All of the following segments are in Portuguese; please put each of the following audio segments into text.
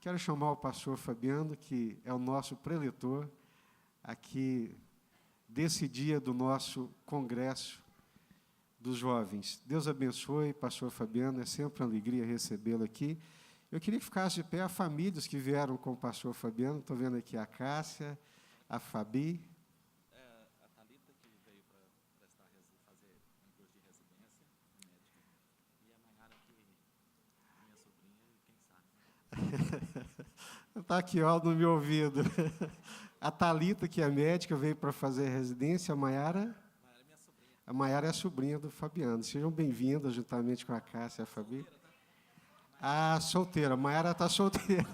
Quero chamar o pastor Fabiano, que é o nosso preletor aqui desse dia do nosso congresso dos jovens. Deus abençoe, pastor Fabiano, é sempre uma alegria recebê-lo aqui. Eu queria que ficasse de pé as famílias que vieram com o pastor Fabiano. Estou vendo aqui a Cássia, a Fabi. A Thalita, que veio para fazer um curso de residência médica, e a Mayara, que minha sobrinha, quem sabe. Está aqui, ó, no meu ouvido. A Thalita, que é médica, veio para fazer residência. A Mayara? Mayara é minha sobrinha. A Mayara é a sobrinha do Fabiano. Sejam bem-vindas, juntamente com a Cássia e a Fabi. Ah, solteira. A Mayara está solteira.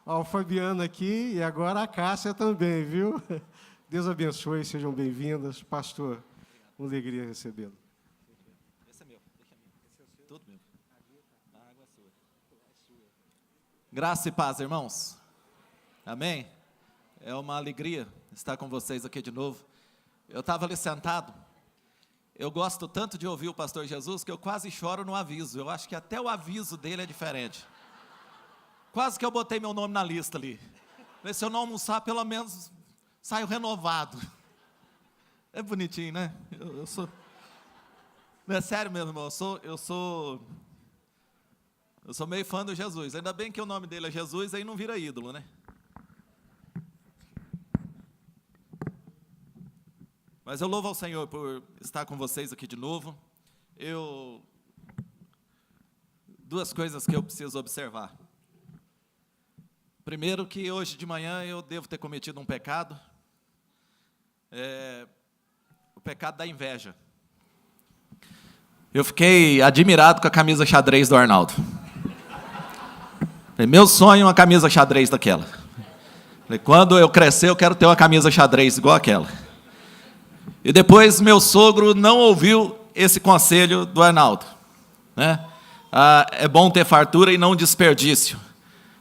Ó, o Fabiano aqui e agora a Cássia também, viu? Deus abençoe, sejam bem-vindas. Pastor, uma alegria recebê-lo. Esse é meu, deixa mim. Esse é o seu. Tudo meu. A água é sua. Graça e paz, irmãos. Amém? É uma alegria estar com vocês aqui de novo. Eu estava ali sentado. Eu gosto tanto de ouvir o pastor Jesus que eu quase choro no aviso. Eu acho que até o aviso dele é diferente. Quase que eu botei meu nome na lista ali. Se eu não almoçar, pelo menos saio renovado. É bonitinho, né? Eu sou... Não é sério mesmo, irmão. Eu sou meio fã do Jesus. Ainda bem que o nome dele é Jesus, aí não vira ídolo, né? Mas eu louvo ao Senhor por estar com vocês aqui de novo. Duas coisas que eu preciso observar. Primeiro, que hoje de manhã eu devo ter cometido um pecado. O pecado da inveja. Eu fiquei admirado com a camisa xadrez do Arnaldo. Meu sonho é uma camisa xadrez daquela. Quando eu crescer, eu quero ter uma camisa xadrez igual aquela. E depois meu sogro não ouviu esse conselho do Arnaldo, né? É bom ter fartura e não desperdício.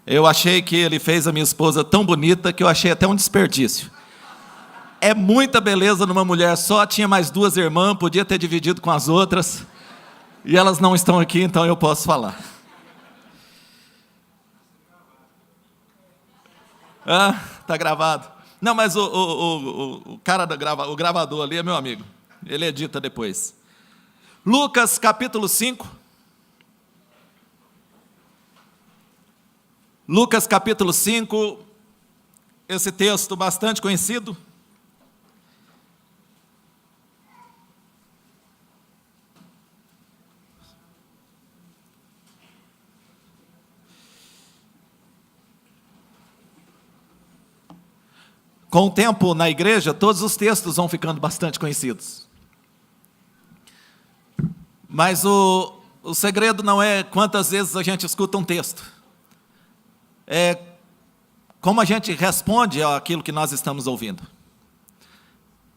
Eu achei que ele fez a minha esposa tão bonita que eu achei até um desperdício. É muita beleza numa mulher só, tinha mais 2 irmãs, podia ter dividido com as outras, e elas não estão aqui, então eu posso falar. Tá gravado. Não, mas o cara o gravador ali é meu amigo. Ele edita depois. Lucas, capítulo 5. Lucas, capítulo 5. Esse texto bastante conhecido. Com o tempo na igreja, todos os textos vão ficando bastante conhecidos. Mas o segredo não é quantas vezes a gente escuta um texto. É como a gente responde àquilo que nós estamos ouvindo.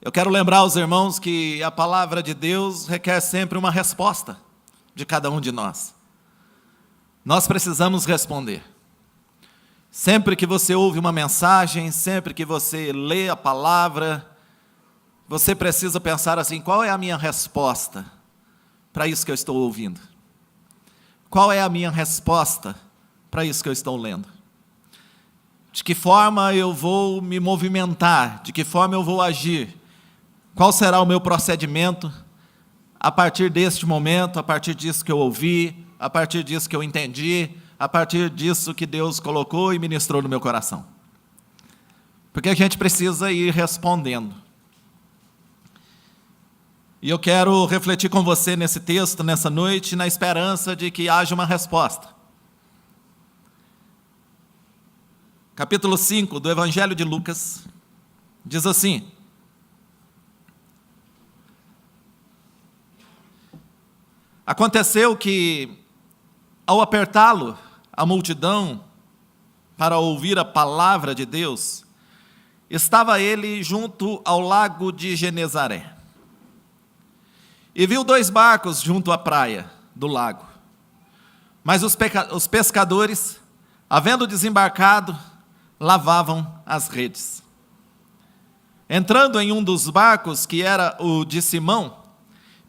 Eu quero lembrar aos irmãos que a palavra de Deus requer sempre uma resposta de cada um de nós. Nós precisamos responder. Sempre que você ouve uma mensagem, sempre que você lê a palavra, você precisa pensar assim: qual é a minha resposta para isso que eu estou ouvindo? Qual é a minha resposta para isso que eu estou lendo? De que forma eu vou me movimentar? De que forma eu vou agir? Qual será o meu procedimento a partir deste momento, a partir disso que eu ouvi, a partir disso que eu entendi, a partir disso que Deus colocou e ministrou no meu coração? Porque a gente precisa ir respondendo. E eu quero refletir com você nesse texto, nessa noite, na esperança de que haja uma resposta. Capítulo 5 do Evangelho de Lucas, diz assim: aconteceu que, ao apertá-lo a multidão para ouvir a palavra de Deus, estava ele junto ao lago de Genezaré. E viu 2 barcos junto à praia do lago. Mas os pescadores, havendo desembarcado, lavavam as redes. Entrando em um dos barcos, que era o de Simão,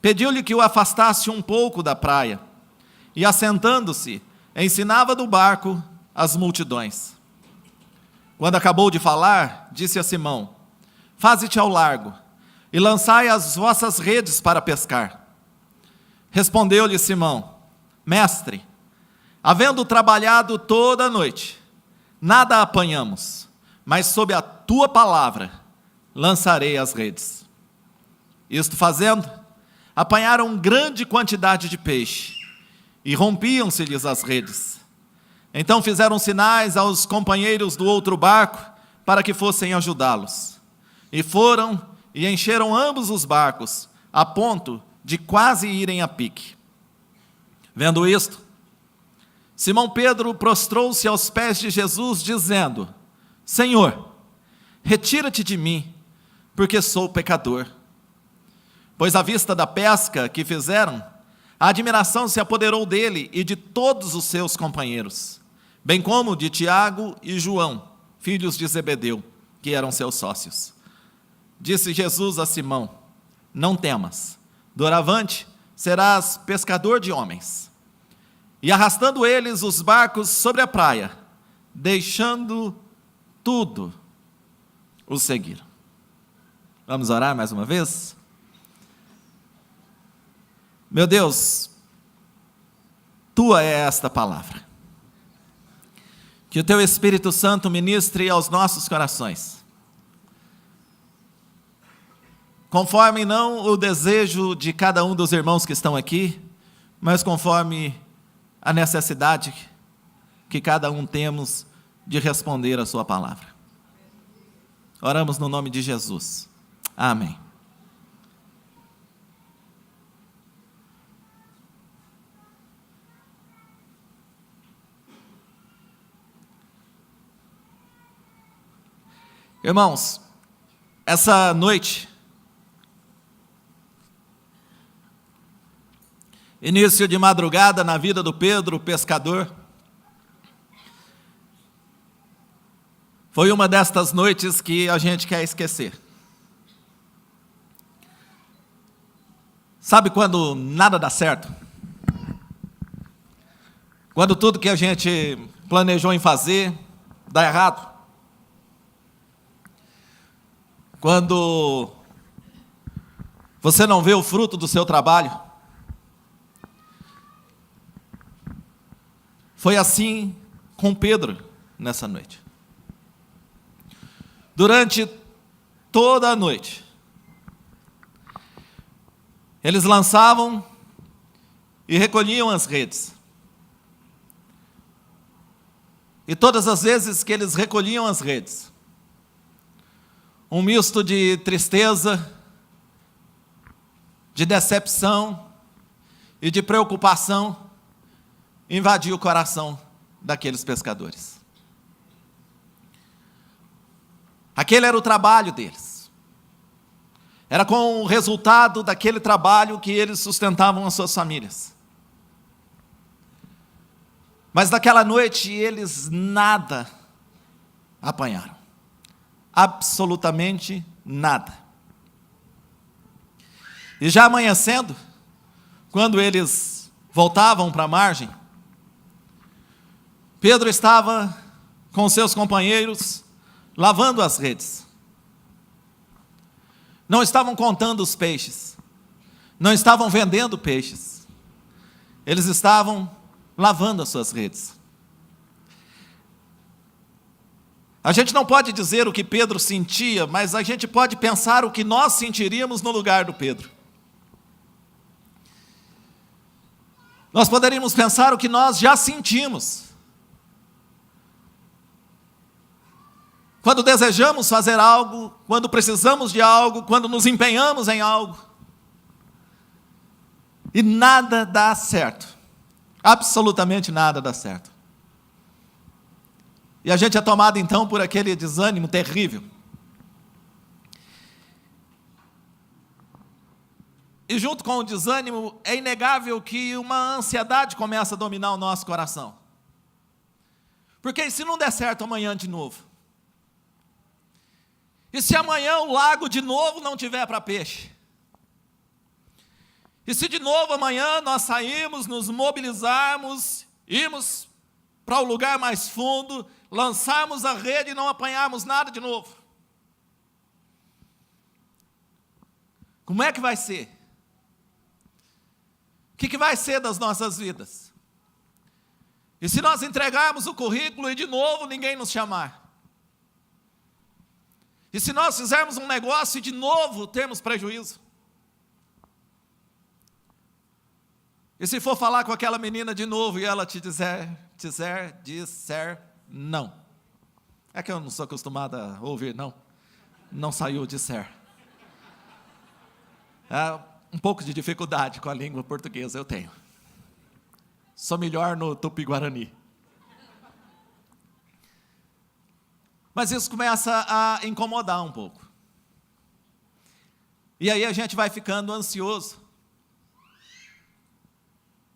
pediu-lhe que o afastasse um pouco da praia. E, assentando-se, ensinava do barco as multidões. Quando acabou de falar, disse a Simão: faze-te ao largo, e lançai as vossas redes para pescar. Respondeu-lhe Simão: mestre, havendo trabalhado toda a noite, nada apanhamos, mas sob a tua palavra lançarei as redes. Isto fazendo, apanharam grande quantidade de peixe, e rompiam-se-lhes as redes. Então fizeram sinais aos companheiros do outro barco, para que fossem ajudá-los. E foram e encheram ambos os barcos, a ponto de quase irem a pique. Vendo isto, Simão Pedro prostrou-se aos pés de Jesus, dizendo: Senhor, retira-te de mim, porque sou pecador. Pois à vista da pesca que fizeram, a admiração se apoderou dele e de todos os seus companheiros, bem como de Tiago e João, filhos de Zebedeu, que eram seus sócios. Disse Jesus a Simão: não temas, doravante serás pescador de homens. E arrastando eles os barcos sobre a praia, deixando tudo, os seguiram. Vamos orar mais uma vez? Meu Deus, tua é esta palavra. Que o teu Espírito Santo ministre aos nossos corações, conforme não o desejo de cada um dos irmãos que estão aqui, mas conforme a necessidade que cada um temos de responder a sua palavra. Oramos no nome de Jesus. Amém. Irmãos, essa noite, início de madrugada na vida do Pedro, pescador, foi uma destas noites que a gente quer esquecer. Sabe quando nada dá certo? Quando tudo que a gente planejou em fazer dá errado? Quando você não vê o fruto do seu trabalho? Foi assim com Pedro nessa noite. Durante toda a noite, eles lançavam e recolhiam as redes. E todas as vezes que eles recolhiam as redes, um misto de tristeza, de decepção e de preocupação invadiu o coração daqueles pescadores. Aquele era o trabalho deles. Era com o resultado daquele trabalho que eles sustentavam as suas famílias. Mas naquela noite eles nada apanharam. Absolutamente nada. E já amanhecendo, quando eles voltavam para a margem, Pedro estava com seus companheiros lavando as redes. Não estavam contando os peixes, não estavam vendendo peixes, eles estavam lavando as suas redes. A gente não pode dizer o que Pedro sentia, mas a gente pode pensar o que nós sentiríamos no lugar do Pedro. Nós poderíamos pensar o que nós já sentimos. Quando desejamos fazer algo, quando precisamos de algo, quando nos empenhamos em algo, e nada dá certo. Absolutamente nada dá certo. E a gente é tomado então por aquele desânimo terrível. E junto com o desânimo, é inegável que uma ansiedade começa a dominar o nosso coração. Porque e se não der certo amanhã de novo? E se amanhã o lago de novo não tiver para peixe? E se de novo amanhã nós sairmos, nos mobilizarmos, irmos para o lugar mais fundo, lançarmos a rede e não apanharmos nada de novo? Como é que vai ser? O que vai ser das nossas vidas? E se nós entregarmos o currículo e de novo ninguém nos chamar? E se nós fizermos um negócio e de novo termos prejuízo? E se for falar com aquela menina de novo e ela te disser não? É que eu não sou acostumado a ouvir não. Não saiu disser. Um pouco de dificuldade com a língua portuguesa eu tenho. Sou melhor no Tupi-Guarani. Mas isso começa a incomodar um pouco. E aí a gente vai ficando ansioso.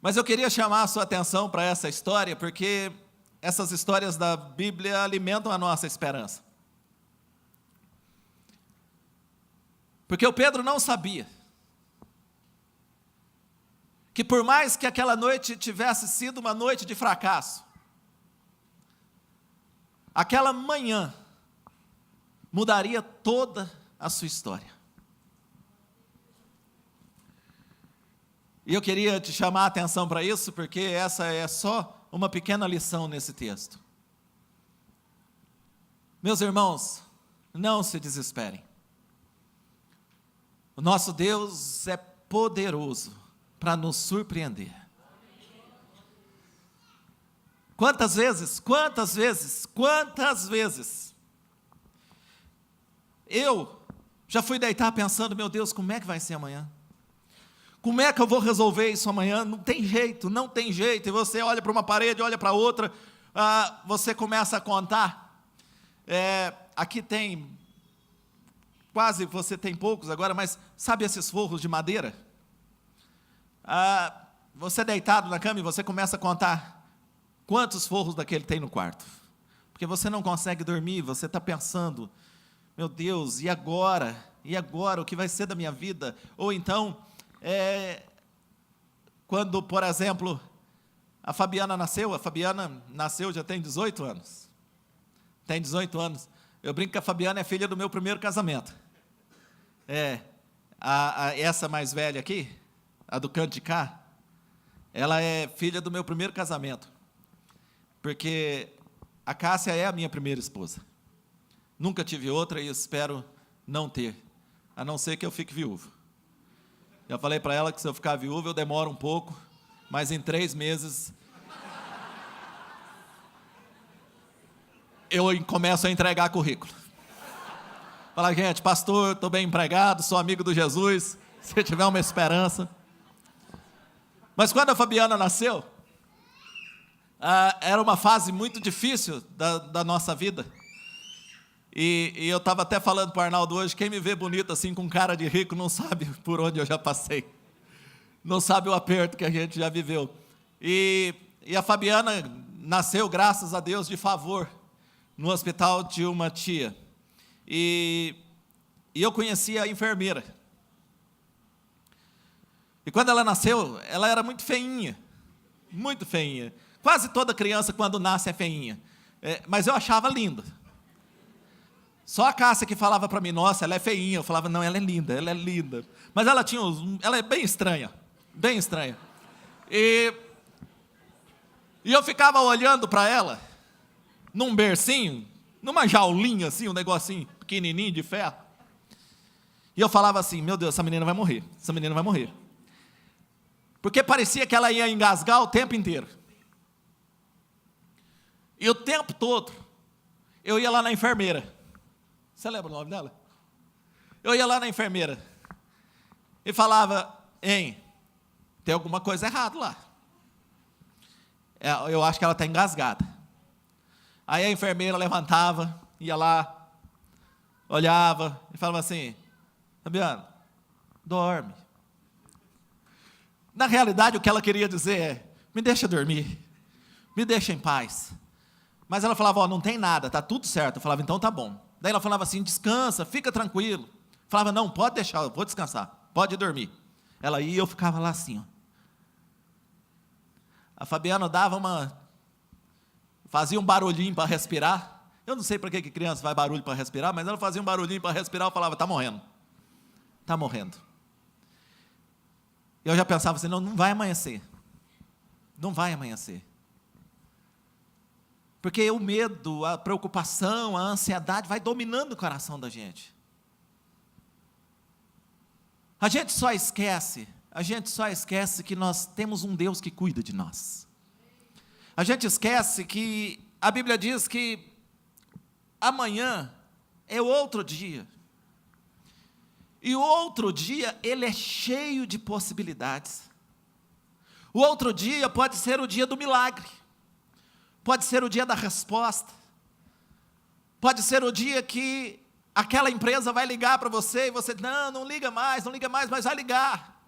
Mas eu queria chamar a sua atenção para essa história, porque essas histórias da Bíblia alimentam a nossa esperança. Porque o Pedro não sabia que por mais que aquela noite tivesse sido uma noite de fracasso, aquela manhã mudaria toda a sua história. E eu queria te chamar a atenção para isso, porque essa é só uma pequena lição nesse texto. Meus irmãos, não se desesperem. O nosso Deus é poderoso para nos surpreender. Quantas vezes eu já fui deitar pensando, meu Deus, como é que vai ser amanhã? Como é que eu vou resolver isso amanhã? Não tem jeito. E você olha para uma parede, olha para outra, você começa a contar. Aqui tem, você tem poucos agora, mas sabe esses forros de madeira? Você deitado na cama e você começa a contar quantos forros daquele tem no quarto. Porque você não consegue dormir, você está pensando, meu Deus, e agora? O que vai ser da minha vida? Ou então, quando, por exemplo, a Fabiana nasceu, já tem 18 anos. Tem 18 anos. Eu brinco que a Fabiana é filha do meu primeiro casamento. Essa mais velha aqui, a do canto de cá, ela é filha do meu primeiro casamento. Porque a Cássia é a minha primeira esposa. Nunca tive outra e espero não ter, a não ser que eu fique viúvo. Já falei para ela que se eu ficar viúvo eu demoro um pouco, mas em 3 meses eu começo a entregar currículo. Fala, gente, pastor, estou bem empregado, sou amigo do Jesus, se tiver uma esperança. Mas quando a Fabiana nasceu, era uma fase muito difícil da nossa vida. E eu estava até falando para o Arnaldo hoje, quem me vê bonito assim, com cara de rico, não sabe por onde eu já passei. Não sabe o aperto que a gente já viveu. E a Fabiana nasceu, graças a Deus, de favor, no hospital de uma tia. E eu conheci a enfermeira. E quando ela nasceu, ela era muito feinha. Muito feinha. Quase toda criança, quando nasce, é feinha. Mas eu achava linda. Só a Cássia que falava para mim, nossa, ela é feinha. Eu falava, não, ela é linda. Mas ela é bem estranha. Bem estranha. E eu ficava olhando para ela, num bercinho, numa jaulinha assim, um negocinho pequenininho de ferro. E eu falava assim, meu Deus, essa menina vai morrer. Porque parecia que ela ia engasgar o tempo inteiro. E o tempo todo, eu ia lá na enfermeira. Você lembra o nome dela? Eu ia lá na enfermeira e falava, tem alguma coisa errada lá. Eu acho que ela está engasgada. Aí a enfermeira levantava, ia lá, olhava e falava assim, Fabiano, dorme. Na realidade, o que ela queria dizer é, me deixa dormir, me deixa em paz. Mas ela falava, não tem nada, está tudo certo. Eu falava, então tá bom. Daí ela falava assim, descansa, fica tranquilo. Eu falava, não, pode deixar, eu vou descansar, pode dormir. Ela ia e eu ficava lá assim, ó. A Fabiana dava fazia um barulhinho para respirar. Eu não sei para que criança faz barulho para respirar, mas ela fazia um barulhinho para respirar, eu falava, está morrendo. Está morrendo. Eu já pensava assim, não vai amanhecer. Não vai amanhecer. Porque o medo, a preocupação, a ansiedade vai dominando o coração da gente. A gente só esquece que nós temos um Deus que cuida de nós. A gente esquece que a Bíblia diz que amanhã é outro dia. E o outro dia, ele é cheio de possibilidades. O outro dia pode ser o dia do milagre. Pode ser o dia da resposta. Pode ser o dia que aquela empresa vai ligar para você e você, não liga mais, mas vai ligar.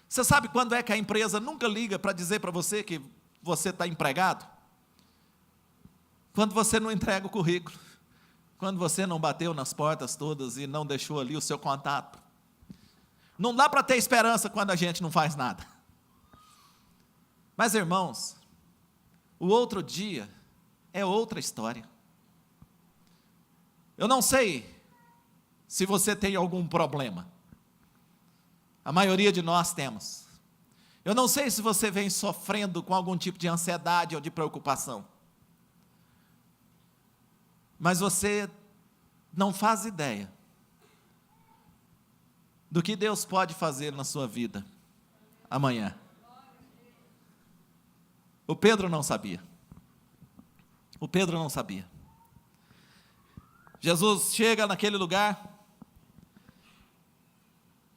Você sabe quando é que a empresa nunca liga para dizer para você que você está empregado? Quando você não entrega o currículo. Quando você não bateu nas portas todas e não deixou ali o seu contato. Não dá para ter esperança quando a gente não faz nada. Mas, irmãos, o outro dia é outra história. Eu não sei se você tem algum problema. A maioria de nós temos. Eu não sei se você vem sofrendo com algum tipo de ansiedade ou de preocupação. Mas você não faz ideia do que Deus pode fazer na sua vida amanhã. O Pedro não sabia. O Pedro não sabia. Jesus chega naquele lugar,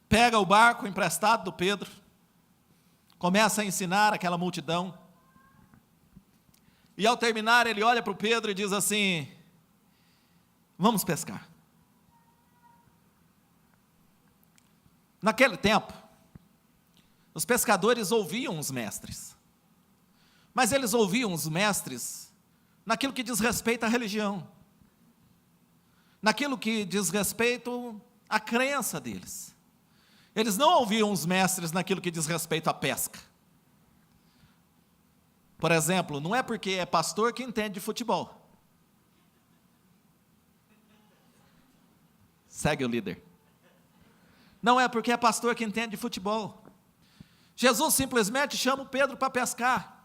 pega o barco emprestado do Pedro, começa a ensinar aquela multidão, e ao terminar ele olha para o Pedro e diz assim, vamos pescar. Naquele tempo, os pescadores ouviam os mestres, mas eles ouviam os mestres naquilo que diz respeito à religião, naquilo que diz respeito à crença deles. Eles não ouviam os mestres naquilo que diz respeito à pesca. Por exemplo, não é porque é pastor que entende de futebol. Segue o líder. Não é porque é pastor que entende de futebol. Jesus simplesmente chama o Pedro para pescar.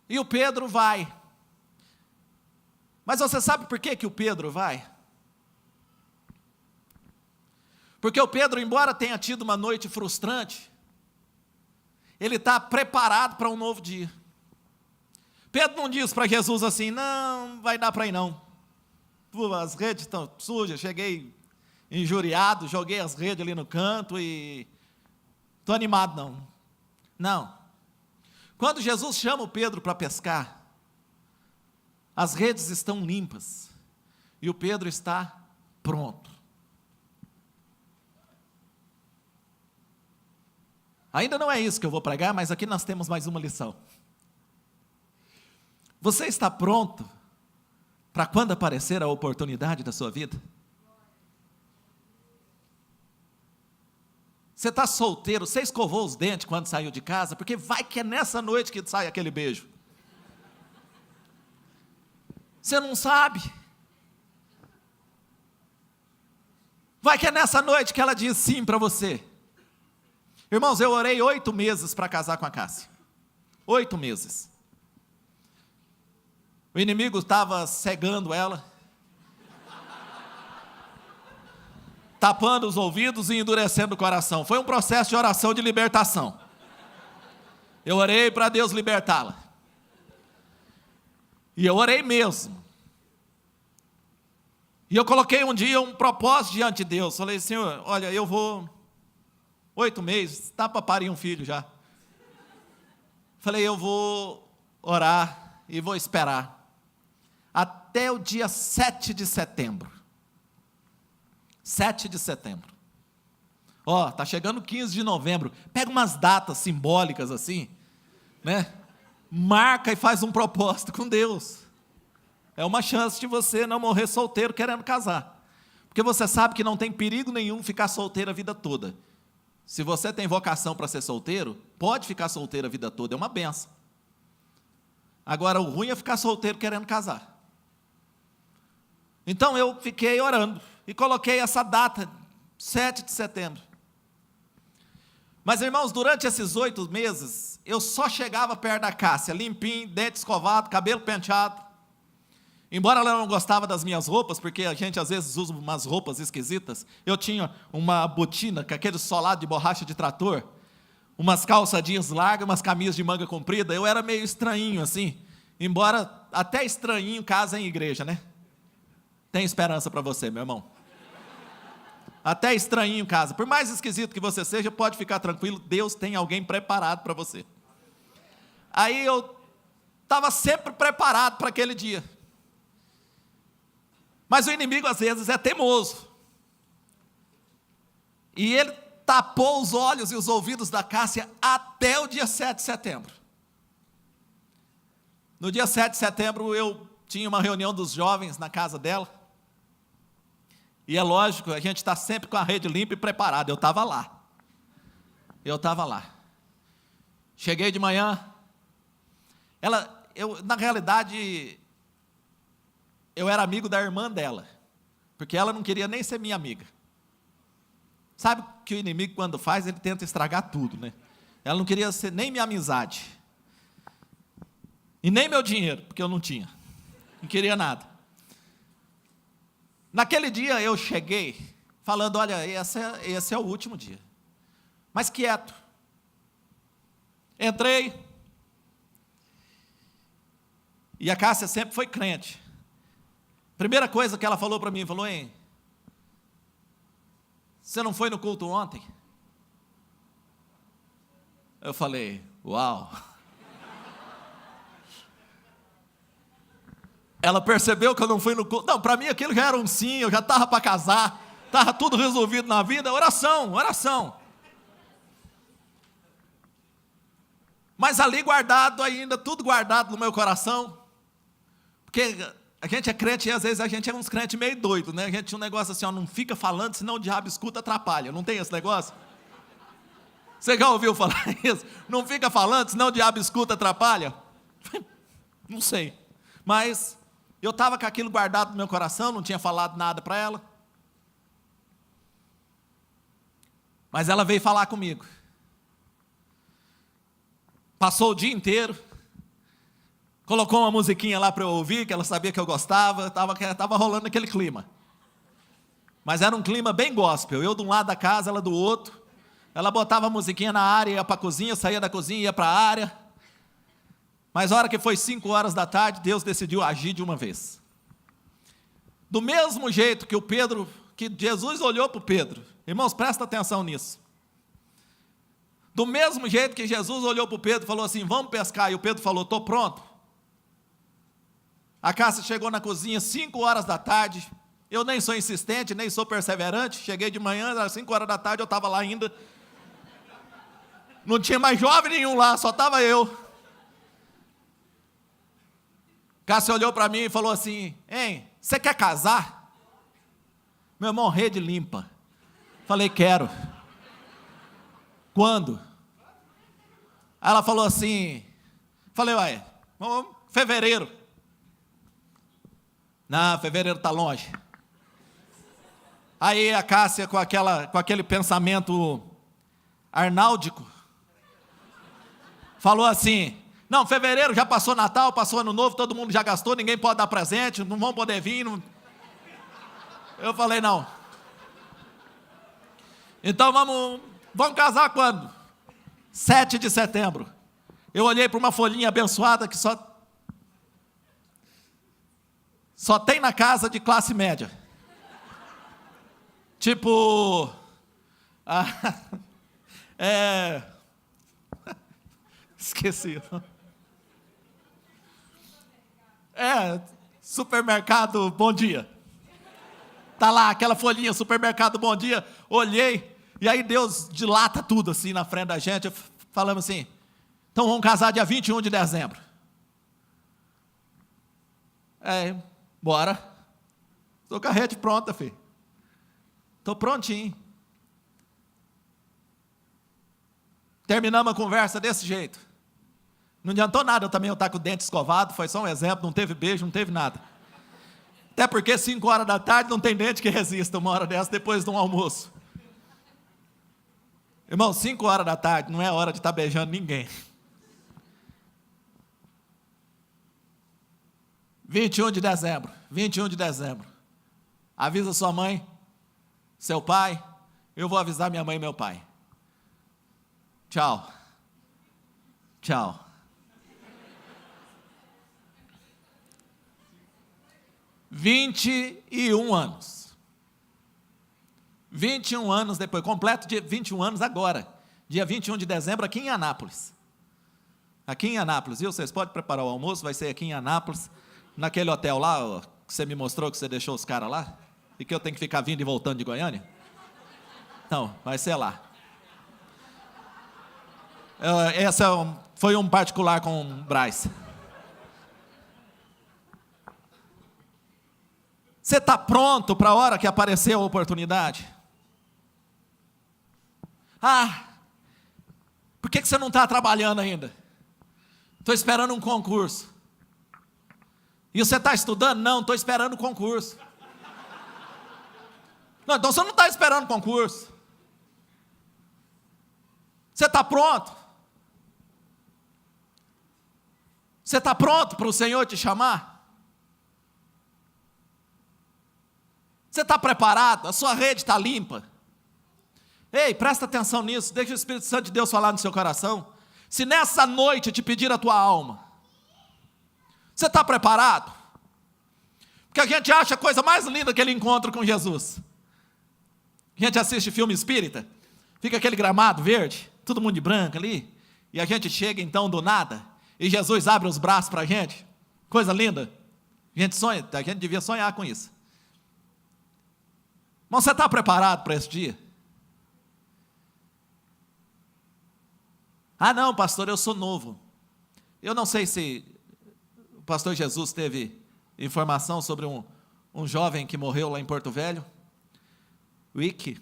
E o Pedro vai. Mas você sabe por que o Pedro vai? Porque o Pedro, embora tenha tido uma noite frustrante, ele está preparado para um novo dia. Pedro não diz para Jesus assim, não vai dar para ir não. As redes estão sujas, cheguei injuriado, joguei as redes ali no canto e estou animado não. Não. Quando Jesus chama o Pedro para pescar, as redes estão limpas e o Pedro está pronto. Ainda não é isso que eu vou pregar, mas aqui nós temos mais uma lição. Você está pronto para quando aparecer a oportunidade da sua vida? Você está solteiro, você escovou os dentes quando saiu de casa, porque vai que é nessa noite que sai aquele beijo. Você não sabe. Vai que é nessa noite que ela diz sim para você. Irmãos, eu orei 8 meses para casar com a Cássia. 8 meses. O inimigo estava cegando ela, tapando os ouvidos e endurecendo o coração. Foi um processo de oração de libertação. Eu orei para Deus libertá-la. E eu orei mesmo. E eu coloquei um dia um propósito diante de Deus. Falei, Senhor, olha, eu vou 8 meses, está para parir um filho já. Falei, eu vou orar e vou esperar até o dia 7 de setembro. 7 de setembro. Ó, está chegando 15 de novembro. Pega umas datas simbólicas assim, né? Marca e faz um propósito com Deus. É uma chance de você não morrer solteiro querendo casar. Porque você sabe que não tem perigo nenhum ficar solteiro a vida toda. Se você tem vocação para ser solteiro, pode ficar solteiro a vida toda, é uma benção. Agora, o ruim é ficar solteiro querendo casar. Então, eu fiquei orando e coloquei essa data, 7 de setembro. Mas, irmãos, durante esses 8 meses, eu só chegava perto da Cássia, limpinho, dente escovado, cabelo penteado. Embora ela não gostava das minhas roupas, porque a gente às vezes usa umas roupas esquisitas, eu tinha uma botina com aquele solado de borracha de trator, umas calça jeans largas, umas camisas de manga comprida, eu era meio estranhinho assim, embora até estranhinho casa em igreja, né? Tem esperança para você, meu irmão. Até estranhinho casa. Por mais esquisito que você seja, pode ficar tranquilo, Deus tem alguém preparado para você. Aí eu estava sempre preparado para aquele dia. Mas o inimigo às vezes é teimoso. E ele tapou os olhos e os ouvidos da Cássia até o dia 7 de setembro. No dia 7 de setembro eu tinha uma reunião dos jovens na casa dela. E é lógico, a gente está sempre com a rede limpa e preparada. Eu estava lá. Cheguei de manhã. Na realidade, eu era amigo da irmã dela. Porque ela não queria nem ser minha amiga. Sabe que o inimigo, quando faz, ele tenta estragar tudo, né? Ela não queria ser nem minha amizade. E nem meu dinheiro, porque eu não tinha. Não queria nada. Naquele dia eu cheguei falando, olha, esse é o último dia. Mas quieto. Entrei. E a Cássia sempre foi crente. Primeira coisa que ela falou para mim, falou, hein, você não foi no culto ontem? Eu falei, uau. Ela percebeu que eu não fui no culto. Não, para mim aquilo já era um sim, eu já estava para casar, estava tudo resolvido na vida, oração. Mas ali guardado ainda, tudo guardado no meu coração, porque a gente é crente e às vezes a gente é uns crentes meio doido, né? A gente tinha um negócio assim, ó, não fica falando, senão o diabo escuta, atrapalha, não tem esse negócio? Você já ouviu falar isso? Não fica falando, senão o diabo escuta, atrapalha? Não sei, mas eu estava com aquilo guardado no meu coração, não tinha falado nada para ela. Mas ela veio falar comigo. Passou o dia inteiro. Colocou uma musiquinha lá para eu ouvir, que ela sabia que eu gostava. Estava rolando aquele clima. Mas era um clima bem gospel. Eu de um lado da casa, ela do outro. Ela botava a musiquinha na área, ia para a cozinha, saía da cozinha, ia para a área. Mas a hora que foi 5 horas da tarde, Deus decidiu agir de uma vez. Do mesmo jeito que Jesus olhou para o Pedro. Irmãos, presta atenção nisso. Do mesmo jeito que Jesus olhou para o Pedro e falou assim, vamos pescar. E o Pedro falou, estou pronto. A Cássia chegou na cozinha 5 horas da tarde. Eu nem sou insistente, nem sou perseverante. Cheguei de manhã, às 5 horas da tarde, eu estava lá ainda. Não tinha mais jovem nenhum lá, só estava eu. Cássia olhou para mim e falou assim, hein, você quer casar? Meu irmão, rede limpa. Falei, quero. Quando? Aí ela falou assim, falei, ué, fevereiro. Não, fevereiro está longe. Aí a Cássia, com aquele pensamento arnáldico, falou assim, não, fevereiro já passou Natal, passou Ano Novo, todo mundo já gastou, ninguém pode dar presente, não vão poder vir. Não. Eu falei, não. Então vamos casar quando? 7 de setembro. Eu olhei para uma folhinha abençoada que só tem na casa de classe média. Tipo, esqueci. Supermercado Bom Dia. Tá lá, aquela folhinha, supermercado Bom Dia. Olhei, e aí Deus dilata tudo assim na frente da gente. Falamos assim, então vamos casar dia 21 de dezembro. Bora. Estou com a rede pronta, filho. Estou prontinho. Terminamos a conversa desse jeito. Não adiantou nada eu também estar com o dente escovado, foi só um exemplo, não teve beijo, não teve nada. Até porque 5 horas da tarde não tem dente que resista uma hora dessa depois de um almoço. Irmão, 5 horas da tarde não é hora de estar beijando ninguém. 21 de dezembro. Avisa sua mãe, seu pai, eu vou avisar minha mãe e meu pai. Tchau. 21 anos. 21 anos depois, completo de 21 anos agora, dia 21 de dezembro, aqui em Anápolis. Viu? Vocês podem preparar o almoço, vai ser aqui em Anápolis, naquele hotel lá, ó, que você me mostrou, que você deixou os caras lá, e que eu tenho que ficar vindo e voltando de Goiânia? Não, vai ser lá. Essa foi um particular com o Braz. Você está pronto para a hora que aparecer a oportunidade? Por que você não está trabalhando ainda? Estou esperando um concurso. E você está estudando? Não, estou esperando o concurso. Não, então você não está esperando concurso. Você está pronto? Você está pronto para o Senhor te chamar? Você está preparado? A sua rede está limpa? Ei, presta atenção nisso, deixa o Espírito Santo de Deus falar no seu coração. Se nessa noite te pedir a tua alma, você está preparado? Porque a gente acha a coisa mais linda aquele encontro com Jesus. A gente assiste filme espírita, fica aquele gramado verde, todo mundo de branco ali, e a gente chega então do nada, e Jesus abre os braços para a gente, coisa linda. A gente devia sonhar com isso. Mas você está preparado para esse dia? Não, pastor, eu sou novo. Eu não sei se o pastor Jesus teve informação sobre um jovem que morreu lá em Porto Velho. O Ike.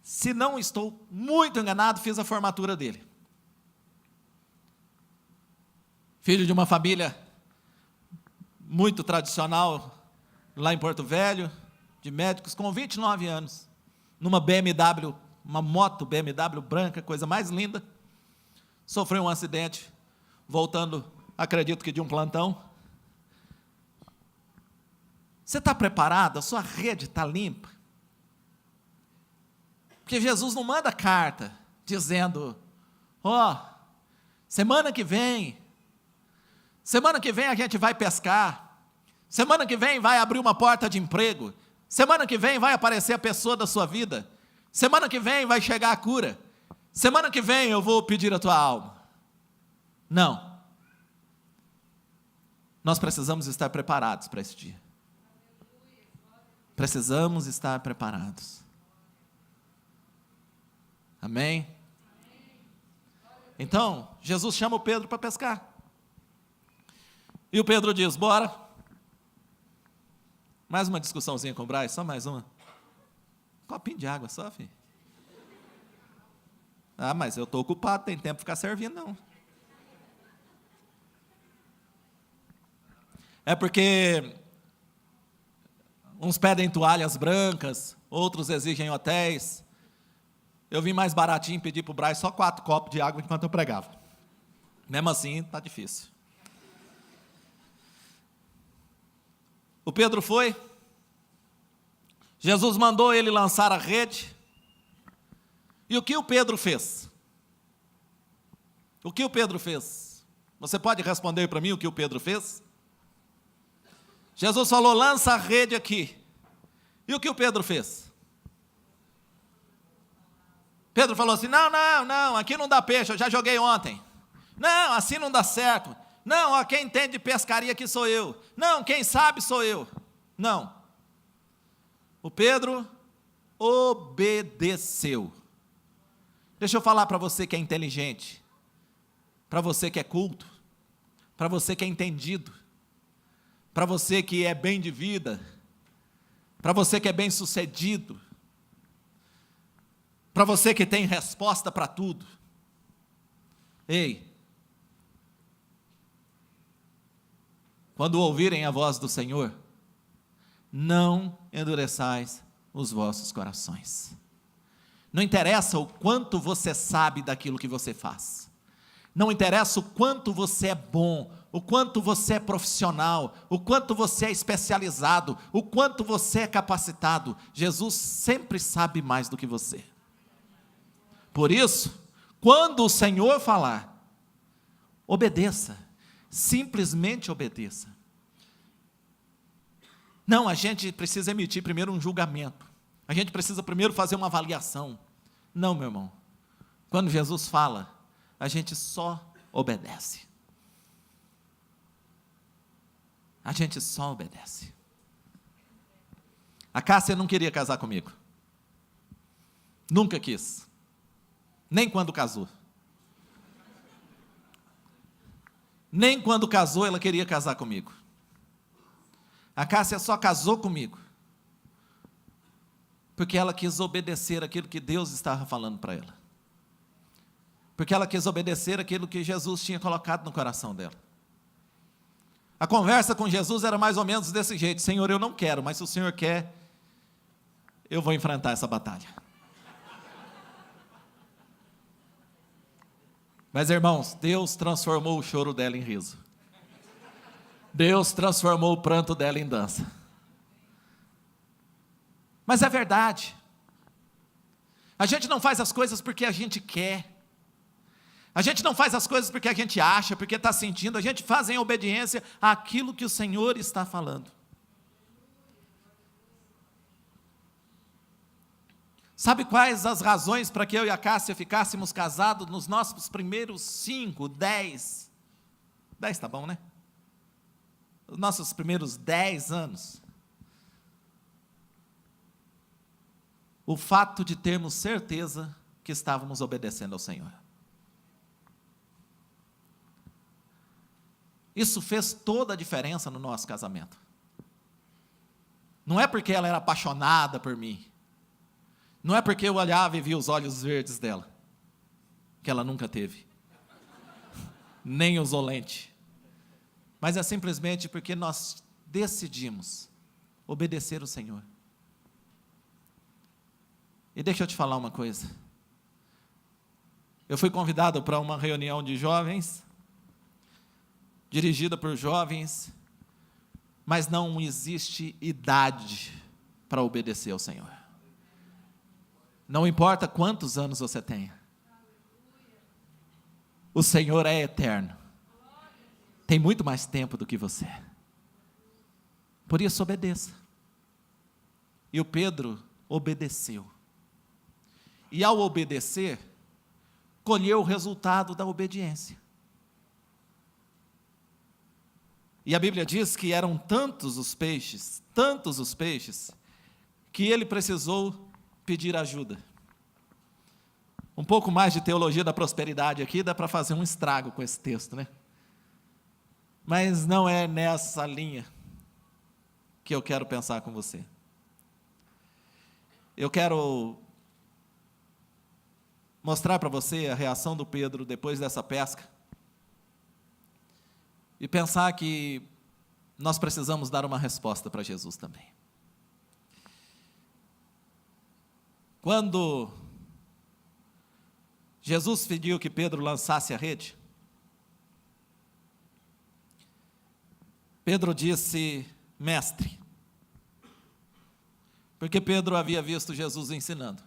Se não estou muito enganado, fiz a formatura dele. Filho de uma família muito tradicional lá em Porto Velho, de médicos, com 29 anos, numa BMW, uma moto BMW branca, coisa mais linda, sofreu um acidente, voltando, acredito que de um plantão. Você está preparado? A sua rede está limpa? Porque Jesus não manda carta dizendo, semana que vem a gente vai pescar, semana que vem vai abrir uma porta de emprego, semana que vem vai aparecer a pessoa da sua vida, semana que vem vai chegar a cura, semana que vem eu vou pedir a tua alma. Não. Nós precisamos estar preparados para esse dia. Precisamos estar preparados. Amém? Então, Jesus chama o Pedro para pescar. E o Pedro diz, bora. Mais uma discussãozinha com o Braz, só mais uma. Copinho de água só, filho. Mas eu estou ocupado, tem tempo de ficar servindo, não. É porque uns pedem toalhas brancas, outros exigem hotéis. Eu vim mais baratinho pedir para o Braz só 4 copos de água enquanto eu pregava. Mesmo assim, está difícil. O Pedro foi, Jesus mandou ele lançar a rede, e o que o Pedro fez? O que o Pedro fez? Você pode responder para mim o que o Pedro fez? Jesus falou, lança a rede aqui, e o que o Pedro fez? Pedro falou assim, não, aqui não dá peixe, eu já joguei ontem. Não, assim não dá certo. Não, quem entende de pescaria aqui sou eu. Não, quem sabe sou eu. Não. O Pedro obedeceu. Deixa eu falar para você que é inteligente, para você que é culto, para você que é entendido, para você que é bem de vida, para você que é bem sucedido, para você que tem resposta para tudo. Ei, quando ouvirem a voz do Senhor, não endureçais os vossos corações. Não interessa o quanto você sabe daquilo que você faz. Não interessa o quanto você é bom, o quanto você é profissional, o quanto você é especializado, o quanto você é capacitado. Jesus sempre sabe mais do que você. Por isso, quando o Senhor falar, obedeça, simplesmente obedeça. Não, a gente precisa emitir primeiro um julgamento. A gente precisa primeiro fazer uma avaliação. Não, meu irmão. Quando Jesus fala, a gente só obedece. A gente só obedece. A Cássia não queria casar comigo. Nunca quis. Nem quando casou. Nem quando casou ela queria casar comigo. A Cássia só casou comigo porque ela quis obedecer aquilo que Deus estava falando para ela. Porque ela quis obedecer aquilo que Jesus tinha colocado no coração dela. A conversa com Jesus era mais ou menos desse jeito: Senhor, eu não quero, mas se o Senhor quer, eu vou enfrentar essa batalha. Mas, irmãos, Deus transformou o choro dela em riso. Deus transformou o pranto dela em dança. Mas é verdade. A gente não faz as coisas porque a gente quer. A gente não faz as coisas porque a gente acha, porque está sentindo. A gente faz em obediência àquilo que o Senhor está falando. Sabe quais as razões para que eu e a Cássia ficássemos casados nos nossos primeiros 5, 10 está bom, né? Os nossos primeiros 10 anos. O fato de termos certeza que estávamos obedecendo ao Senhor. Isso fez toda a diferença no nosso casamento. Não é porque ela era apaixonada por mim. Não é porque eu olhava e via os olhos verdes dela, que ela nunca teve. Nem os olentes. Mas é simplesmente porque nós decidimos obedecer o Senhor. E deixa eu te falar uma coisa. Eu fui convidado para uma reunião de jovens, dirigida por jovens, mas não existe idade para obedecer ao Senhor. Não importa quantos anos você tenha. O Senhor é eterno. Tem muito mais tempo do que você. Por isso, obedeça. E o Pedro obedeceu. E ao obedecer, colheu o resultado da obediência. E a Bíblia diz que eram tantos os peixes, que ele precisou pedir ajuda. Um pouco mais de teologia da prosperidade aqui, dá para fazer um estrago com esse texto, né? Mas não é nessa linha que eu quero pensar com você. Eu quero mostrar para você a reação do Pedro depois dessa pesca e pensar que nós precisamos dar uma resposta para Jesus também. Quando Jesus pediu que Pedro lançasse a rede, Pedro disse: mestre, porque Pedro havia visto Jesus ensinando.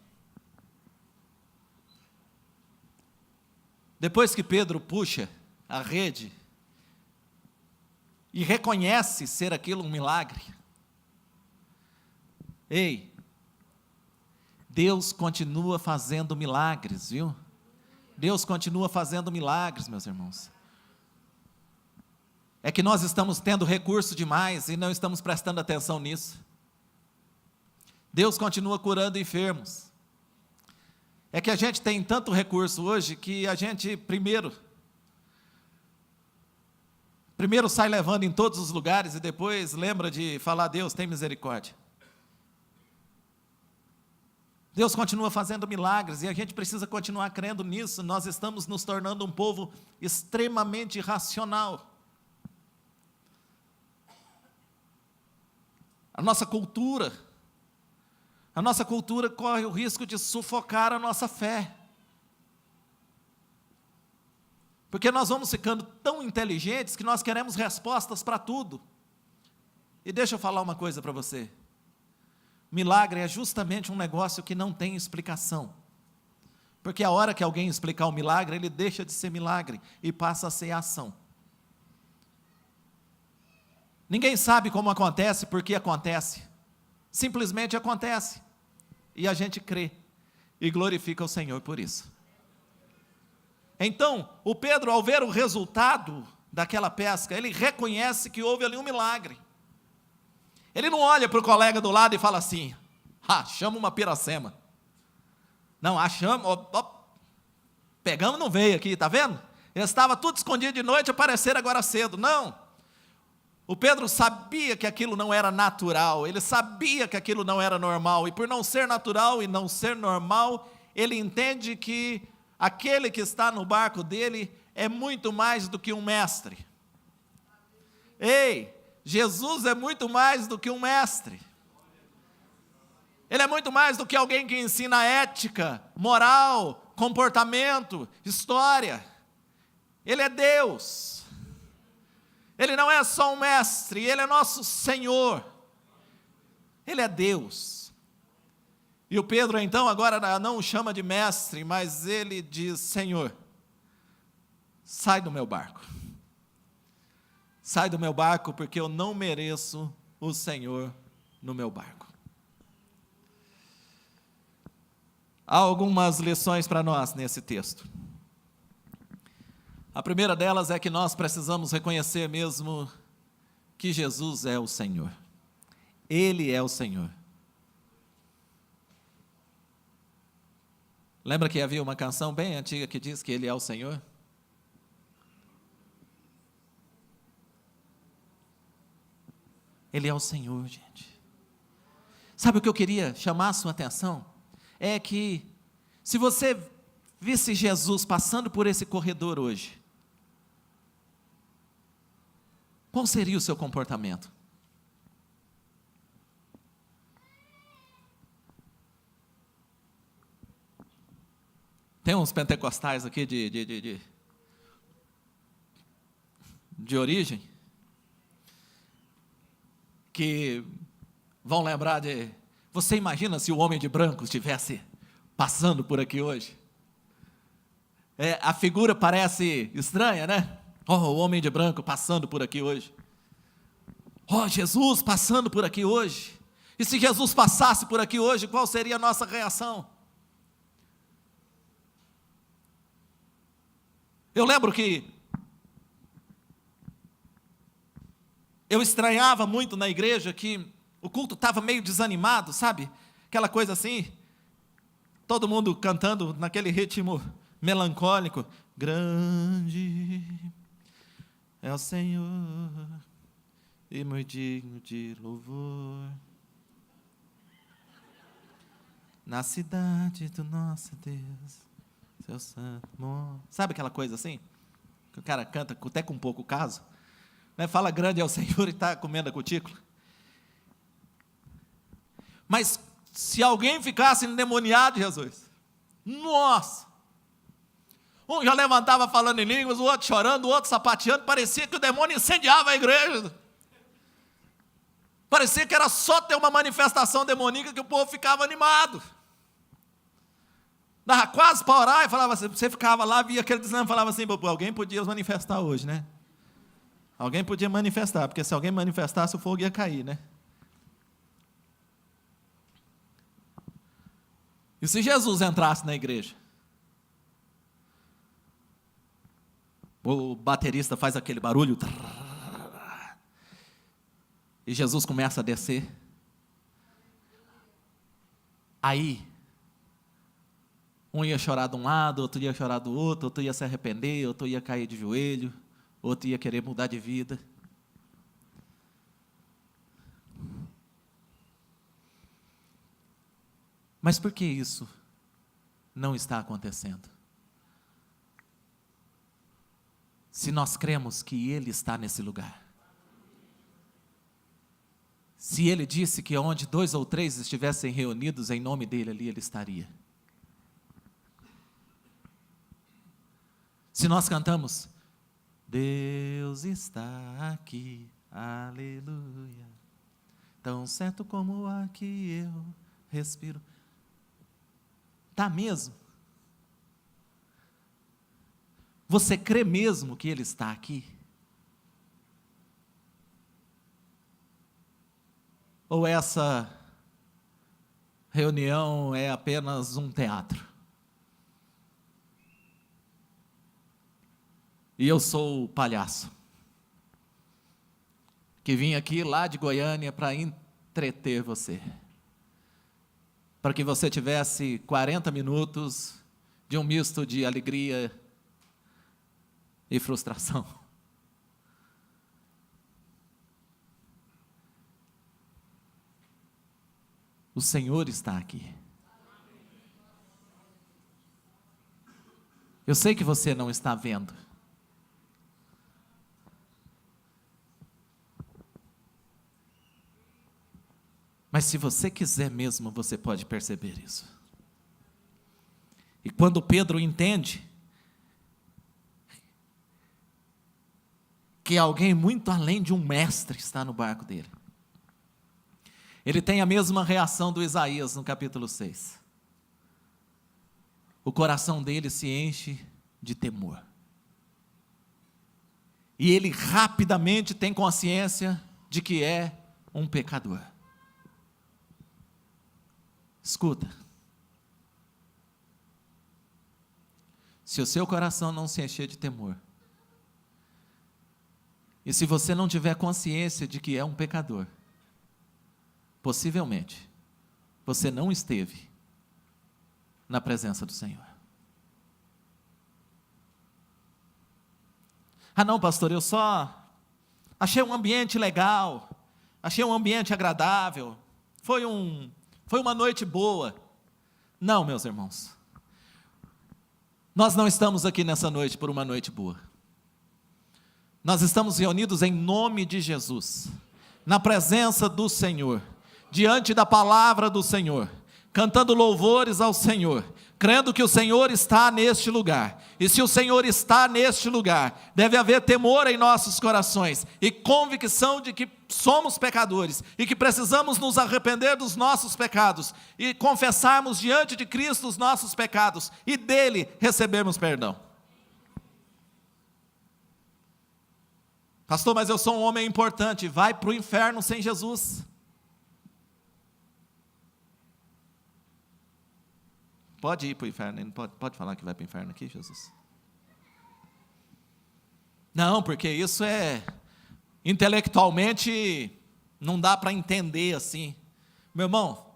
Depois que Pedro puxa a rede e reconhece ser aquilo um milagre, ei, Deus continua fazendo milagres, viu? Deus continua fazendo milagres, meus irmãos. É que nós estamos tendo recurso demais e não estamos prestando atenção nisso. Deus continua curando enfermos. É que a gente tem tanto recurso hoje que a gente primeiro sai levando em todos os lugares e depois lembra de falar: Deus, tem misericórdia. Deus continua fazendo milagres e a gente precisa continuar crendo nisso. Nós estamos nos tornando um povo extremamente racional. A nossa cultura corre o risco de sufocar a nossa fé. Porque nós vamos ficando tão inteligentes que nós queremos respostas para tudo. E deixa eu falar uma coisa para você. Milagre é justamente um negócio que não tem explicação. Porque a hora que alguém explicar o milagre, ele deixa de ser milagre e passa a ser ação. Ninguém sabe como acontece, por que acontece. Simplesmente acontece. E a gente crê e glorifica o Senhor por isso. Então, o Pedro, ao ver o resultado daquela pesca, ele reconhece que houve ali um milagre. Ele não olha para o colega do lado e fala assim: chama uma piracema. Não, achamos, pegamos, não veio aqui, está vendo? Ele estava tudo escondido de noite, apareceram agora cedo. Não. O Pedro sabia que aquilo não era natural, ele sabia que aquilo não era normal, e por não ser natural e não ser normal, ele entende que aquele que está no barco dele é muito mais do que um mestre. Ei, Jesus é muito mais do que um mestre. Ele é muito mais do que alguém que ensina ética, moral, comportamento, história. Ele é Deus. Ele não é só um mestre, Ele é nosso Senhor. Ele é Deus. E o Pedro então agora não o chama de mestre, mas ele diz: Senhor, sai do meu barco. Sai do meu barco, porque eu não mereço o Senhor no meu barco. Há algumas lições para nós nesse texto. A primeira delas é que nós precisamos reconhecer mesmo que Jesus é o Senhor. Ele é o Senhor. Lembra que havia uma canção bem antiga que diz que Ele é o Senhor? Ele é o Senhor, gente. Sabe o que eu queria chamar a sua atenção? É que, se você visse Jesus passando por esse corredor hoje, qual seria o seu comportamento? Tem uns pentecostais aqui de origem, que vão lembrar de... Você imagina se o homem de branco estivesse passando por aqui hoje? A figura parece estranha, né? O homem de branco passando por aqui hoje. Jesus passando por aqui hoje. E se Jesus passasse por aqui hoje, qual seria a nossa reação? Eu lembro que eu estranhava muito na igreja que o culto estava meio desanimado, sabe? Aquela coisa assim, todo mundo cantando naquele ritmo melancólico. Grande é o Senhor e muito digno de louvor na cidade do nosso Deus, seu santo amor. Sabe aquela coisa assim? Que o cara canta até com pouco caso, né? Fala grande é o Senhor e está comendo a cutícula. Mas se alguém ficasse endemoniado, Jesus, nossa! Um já levantava falando em línguas, o outro chorando, o outro sapateando, parecia que o demônio incendiava a igreja. Parecia que era só ter uma manifestação demoníaca que o povo ficava animado. Dava quase para orar e falava assim, você ficava lá, via aquele desânimo, falava assim, alguém podia manifestar hoje, né? Alguém podia manifestar, porque se alguém manifestasse, o fogo ia cair, né? E se Jesus entrasse na igreja? O baterista faz aquele barulho, e Jesus começa a descer. Aí, um ia chorar de um lado, outro ia chorar do outro, outro ia se arrepender, outro ia cair de joelho, outro ia querer mudar de vida. Mas por que isso não está acontecendo? Se nós cremos que Ele está nesse lugar. Se Ele disse que onde 2 ou 3 estivessem reunidos em nome dEle, ali Ele estaria. Se nós cantamos, Deus está aqui, aleluia, tão certo como o ar que eu respiro. Está mesmo? Você crê mesmo que Ele está aqui? Ou essa reunião é apenas um teatro? E eu sou o palhaço, que vim aqui lá de Goiânia para entreter você, para que você tivesse 40 minutos de um misto de alegria e frustração. O Senhor está aqui. Eu sei que você não está vendo. Mas se você quiser mesmo, você pode perceber isso. E quando Pedro entende que alguém muito além de um mestre está no barco dele, ele tem a mesma reação do Isaías no capítulo 6. O coração dele se enche de temor. E ele rapidamente tem consciência de que é um pecador. Escuta. Se o seu coração não se encher de temor, e se você não tiver consciência de que é um pecador, possivelmente, você não esteve na presença do Senhor. Ah não, pastor, eu só achei um ambiente legal, achei um ambiente agradável, foi uma noite boa. Não, meus irmãos, nós não estamos aqui nessa noite por uma noite boa. Nós estamos reunidos em nome de Jesus, na presença do Senhor, diante da palavra do Senhor, cantando louvores ao Senhor, crendo que o Senhor está neste lugar. E se o Senhor está neste lugar, deve haver temor em nossos corações e convicção de que somos pecadores e que precisamos nos arrepender dos nossos pecados e confessarmos diante de Cristo os nossos pecados e dele recebermos perdão. Pastor, mas eu sou um homem importante, vai para o inferno sem Jesus. Pode ir para o inferno, pode falar que vai para o inferno aqui, Jesus? Não, porque isso intelectualmente, não dá para entender assim. Meu irmão,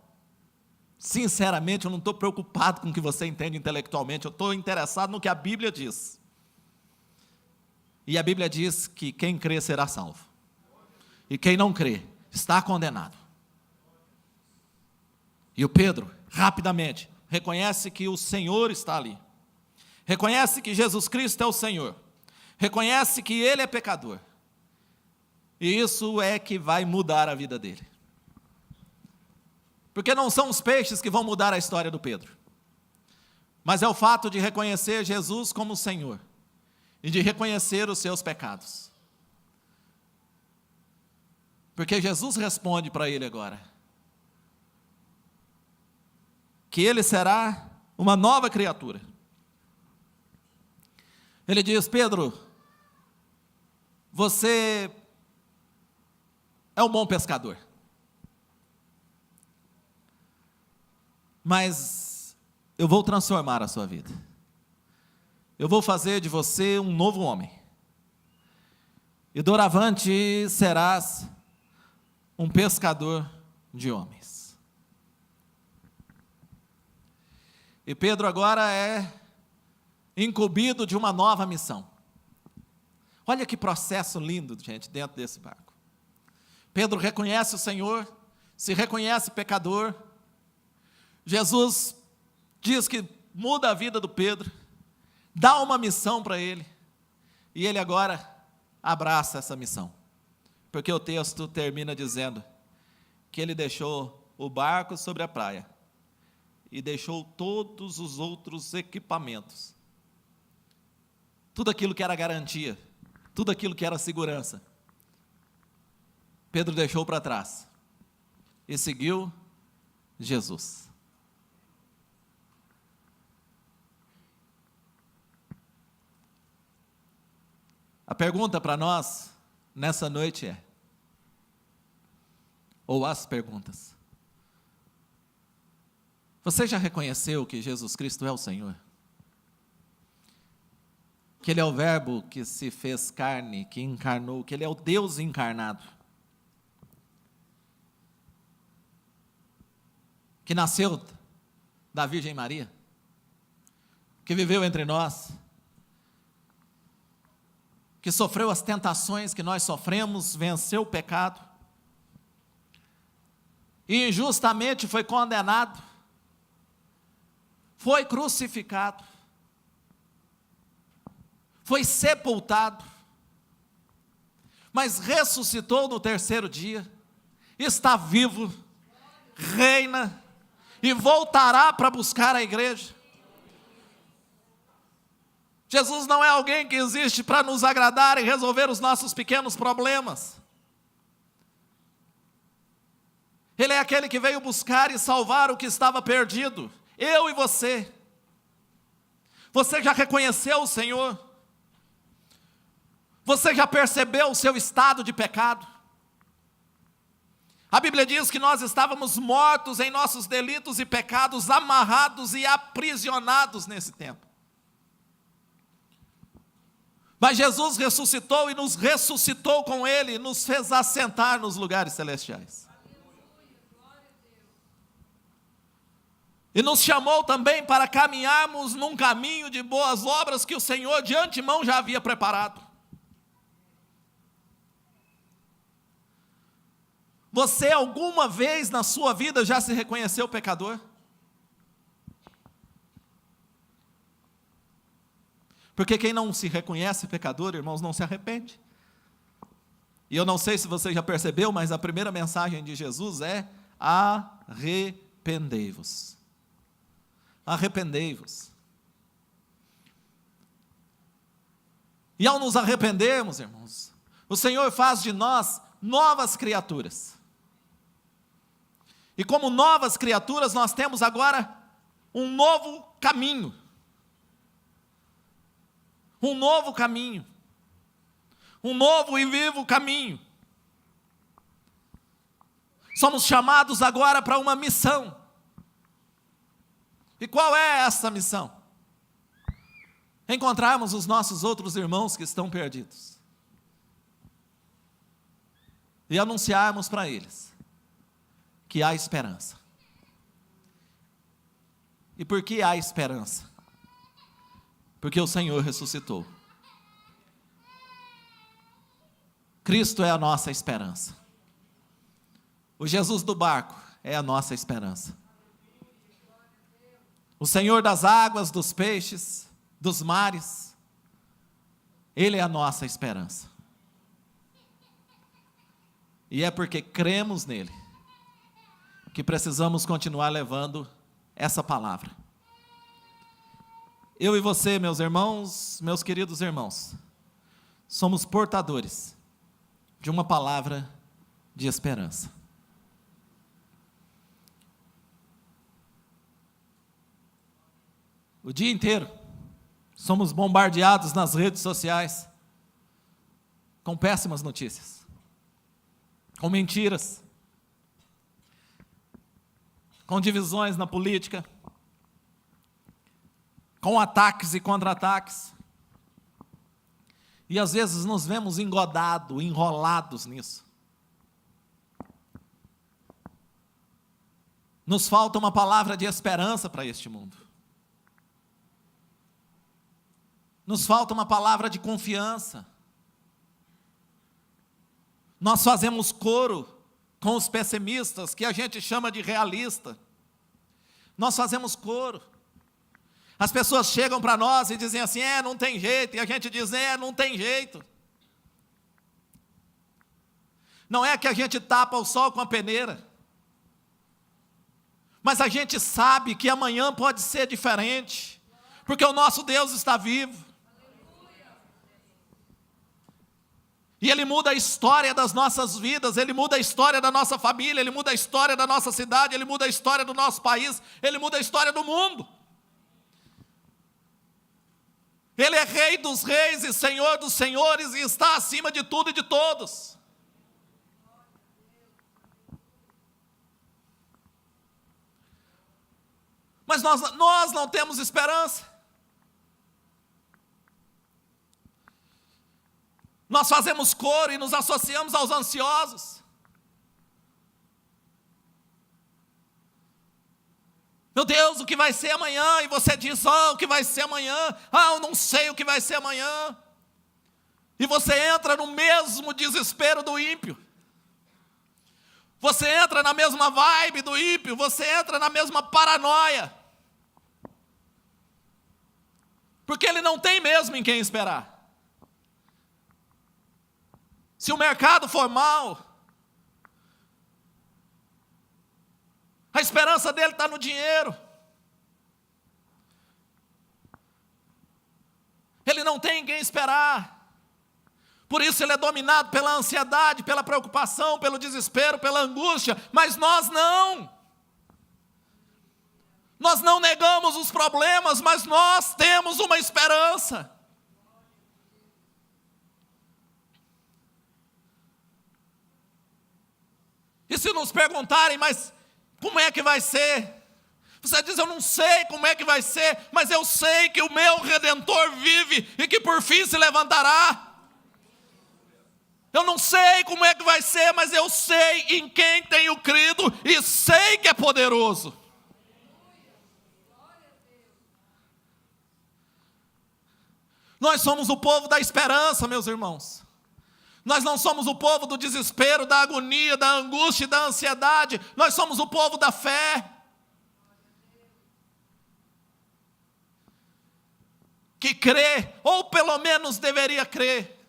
sinceramente, eu não estou preocupado com o que você entende intelectualmente, eu estou interessado no que a Bíblia diz. E a Bíblia diz que quem crê será salvo. E quem não crê, está condenado. E o Pedro, rapidamente, reconhece que o Senhor está ali, reconhece que Jesus Cristo é o Senhor, reconhece que ele é pecador, e isso é que vai mudar a vida dele, porque não são os peixes que vão mudar a história do Pedro, mas é o fato de reconhecer Jesus como o Senhor, e de reconhecer os seus pecados, porque Jesus responde para ele agora, que ele será uma nova criatura. Ele diz: Pedro, você é um bom pescador, mas eu vou transformar a sua vida, eu vou fazer de você um novo homem, e doravante serás um pescador de homens. E Pedro agora é incumbido de uma nova missão. Olha que processo lindo, gente, dentro desse barco. Pedro reconhece o Senhor, se reconhece pecador, Jesus diz que muda a vida do Pedro, dá uma missão para ele, e ele agora abraça essa missão. Porque o texto termina dizendo que ele deixou o barco sobre a praia e deixou todos os outros equipamentos. Tudo aquilo que era garantia, tudo aquilo que era segurança, Pedro deixou para trás e seguiu Jesus. A pergunta para nós nessa noite é, ou as perguntas: você já reconheceu que Jesus Cristo é o Senhor? Que Ele é o Verbo que se fez carne, que encarnou, que Ele é o Deus encarnado, que nasceu da Virgem Maria, que viveu entre nós, que sofreu as tentações que nós sofremos, venceu o pecado, e injustamente foi condenado, foi crucificado, foi sepultado, mas ressuscitou no terceiro dia, está vivo, reina, e voltará para buscar a igreja. Jesus não é alguém que existe para nos agradar e resolver os nossos pequenos problemas. Ele é aquele que veio buscar e salvar o que estava perdido. Eu e você. Você já reconheceu o Senhor? Você já percebeu o seu estado de pecado? A Bíblia diz que nós estávamos mortos em nossos delitos e pecados, amarrados e aprisionados nesse tempo. Mas Jesus ressuscitou e nos ressuscitou com Ele, nos fez assentar nos lugares celestiais. E nos chamou também para caminharmos num caminho de boas obras que o Senhor de antemão já havia preparado. Você alguma vez na sua vida já se reconheceu pecador? Porque quem não se reconhece pecador, irmãos, não se arrepende. E eu não sei se você já percebeu, mas a primeira mensagem de Jesus é: arrependei-vos. Arrependei-vos. E ao nos arrependermos, irmãos, o Senhor faz de nós novas criaturas. E como novas criaturas, nós temos agora um novo caminho. Um novo caminho. Um novo e vivo caminho. Somos chamados agora para uma missão. E qual é essa missão? Encontrarmos os nossos outros irmãos que estão perdidos. E anunciarmos para eles que há esperança. E por que há esperança? Porque o Senhor ressuscitou. Cristo é a nossa esperança. O Jesus do barco é a nossa esperança. O Senhor das águas, dos peixes, dos mares, Ele é a nossa esperança. E é porque cremos nele que precisamos continuar levando essa palavra. Eu e você, meus irmãos, meus queridos irmãos, somos portadores de uma palavra de esperança. O dia inteiro somos bombardeados nas redes sociais com péssimas notícias, com mentiras, com divisões na política, com ataques e contra-ataques. E às vezes nos vemos engodados, enrolados nisso. Nos falta uma palavra de esperança para este mundo. Nos falta uma palavra de confiança. Nós fazemos coro com os pessimistas, que a gente chama de realista. Nós fazemos coro. As pessoas chegam para nós e dizem assim, não tem jeito, e a gente diz, não tem jeito. Não é que a gente tapa o sol com a peneira, mas a gente sabe que amanhã pode ser diferente, porque o nosso Deus está vivo. E Ele muda a história das nossas vidas, Ele muda a história da nossa família, Ele muda a história da nossa cidade, Ele muda a história do nosso país, Ele muda a história do mundo. Ele é Rei dos reis e Senhor dos senhores e está acima de tudo e de todos. Mas nós não temos esperança. Nós fazemos coro e nos associamos aos ansiosos. Meu Deus, o que vai ser amanhã? E você diz, o que vai ser amanhã? Eu não sei o que vai ser amanhã. E você entra no mesmo desespero do ímpio. Você entra na mesma vibe do ímpio, você entra na mesma paranoia. Porque ele não tem mesmo em quem esperar. Se o mercado for mal, a esperança dele está no dinheiro. Ele não tem em quem esperar. Por isso ele é dominado pela ansiedade, pela preocupação, pelo desespero, pela angústia. Mas nós não. Nós não negamos os problemas, mas nós temos uma esperança. E se nos perguntarem, mas como é que vai ser? Você diz, eu não sei como é que vai ser, mas eu sei que o meu Redentor vive e que por fim se levantará. Eu não sei como é que vai ser, mas eu sei em quem tenho crido e sei que é poderoso. Nós somos o povo da esperança, meus irmãos. Nós não somos o povo do desespero, da agonia, da angústia e da ansiedade. Nós somos o povo da fé. Que crê, ou pelo menos deveria crer,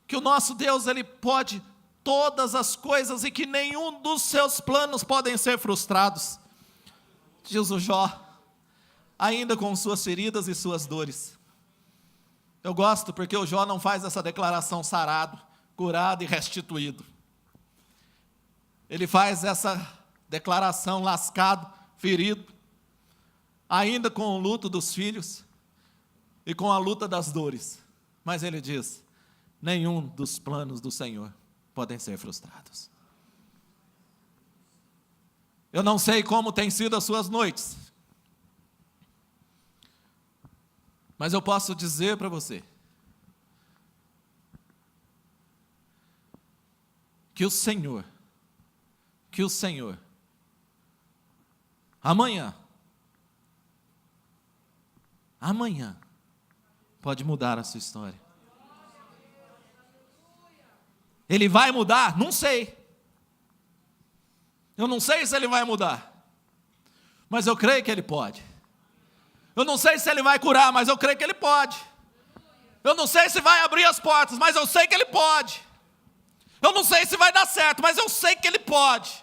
que o nosso Deus, Ele pode todas as coisas e que nenhum dos seus planos podem ser frustrados. Diz o Jó, ainda com suas feridas e suas dores. Eu gosto porque o Jó não faz essa declaração sarado, curado e restituído. Ele faz essa declaração lascado, ferido, ainda com o luto dos filhos e com a luta das dores. Mas ele diz, nenhum dos planos do Senhor podem ser frustrados. Eu não sei como têm sido as suas noites, mas eu posso dizer para você que o Senhor, amanhã pode mudar a sua história. Ele vai mudar? Não sei. Eu não sei se ele vai mudar, mas eu creio que ele pode. Eu não sei se ele vai curar, mas eu creio que ele pode. Eu não sei se vai abrir as portas, mas eu sei que ele pode. Eu não sei se vai dar certo, mas eu sei que ele pode.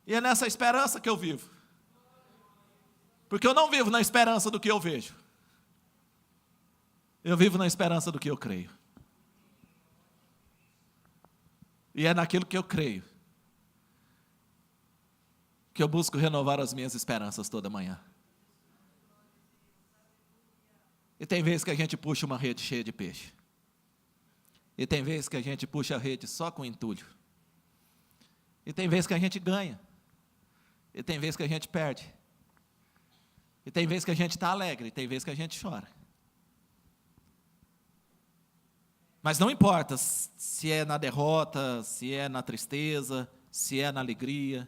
E é nessa esperança que eu vivo. Porque eu não vivo na esperança do que eu vejo. Eu vivo na esperança do que eu creio. E é naquilo que eu creio que eu busco renovar as minhas esperanças toda manhã. E tem vezes que a gente puxa uma rede cheia de peixe. E tem vezes que a gente puxa a rede só com entulho. E tem vezes que a gente ganha. E tem vezes que a gente perde. E tem vezes que a gente está alegre. E tem vezes que a gente chora. Mas não importa se é na derrota, se é na tristeza, se é na alegria.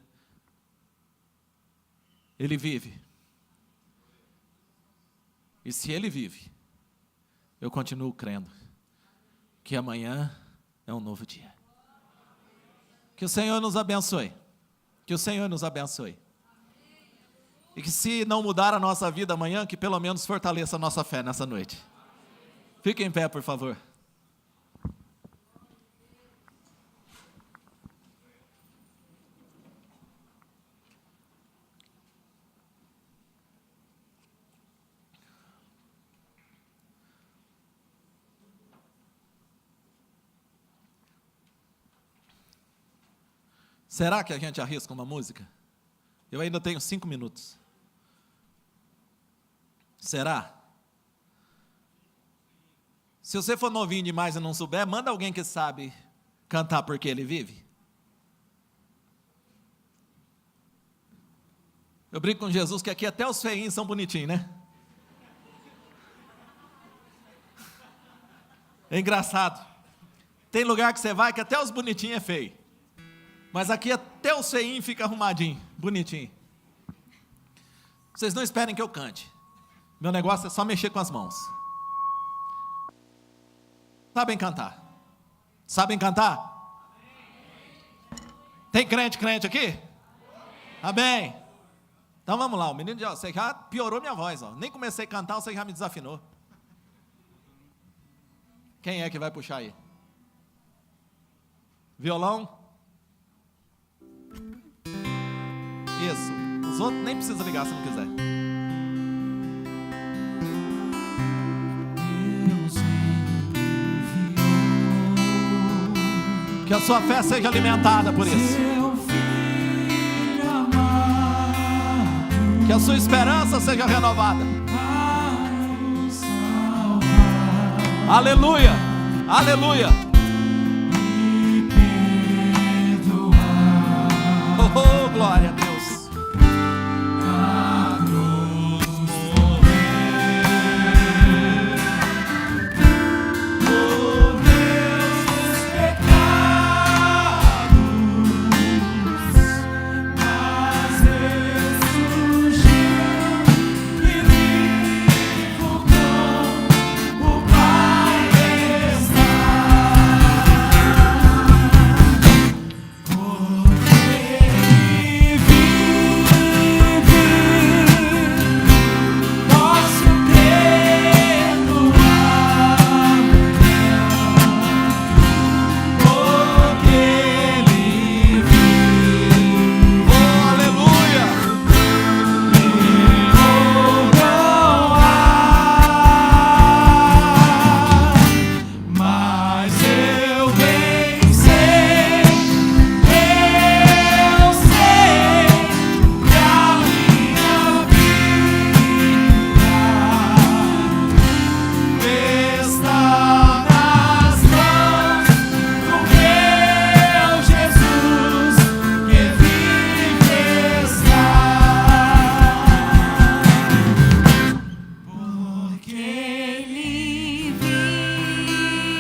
Ele vive. E se ele vive, eu continuo crendo que amanhã é um novo dia. Que o Senhor nos abençoe. Que o Senhor nos abençoe. E que se não mudar a nossa vida amanhã, que pelo menos fortaleça a nossa fé nessa noite. Fique em pé, por favor. Será que a gente arrisca uma música? Eu ainda tenho 5 minutos. Será? Se você for novinho demais e não souber, manda alguém que sabe cantar Porque Ele Vive. Eu brinco com Jesus que aqui até os feinhos são bonitinhos, né? É engraçado. Tem lugar que você vai que até os bonitinhos é feio. Mas aqui até o feinho fica arrumadinho, bonitinho. Vocês não esperem que eu cante. Meu negócio é só mexer com as mãos. Sabem cantar? Sabem cantar? Tem crente aqui? Amém. Então vamos lá, o menino você já piorou minha voz, ó. Nem comecei a cantar, você já me desafinou. Quem é que vai puxar aí? Violão? Isso. Os outros nem precisa ligar se não quiser. Que a sua fé seja alimentada por isso. Que a sua esperança seja renovada. Aleluia, aleluia. Oh, glória a Deus.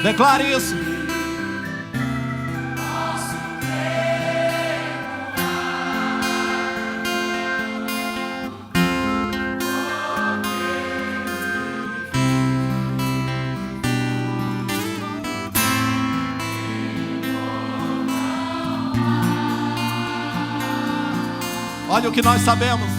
Declare isso. Olha o que nós sabemos.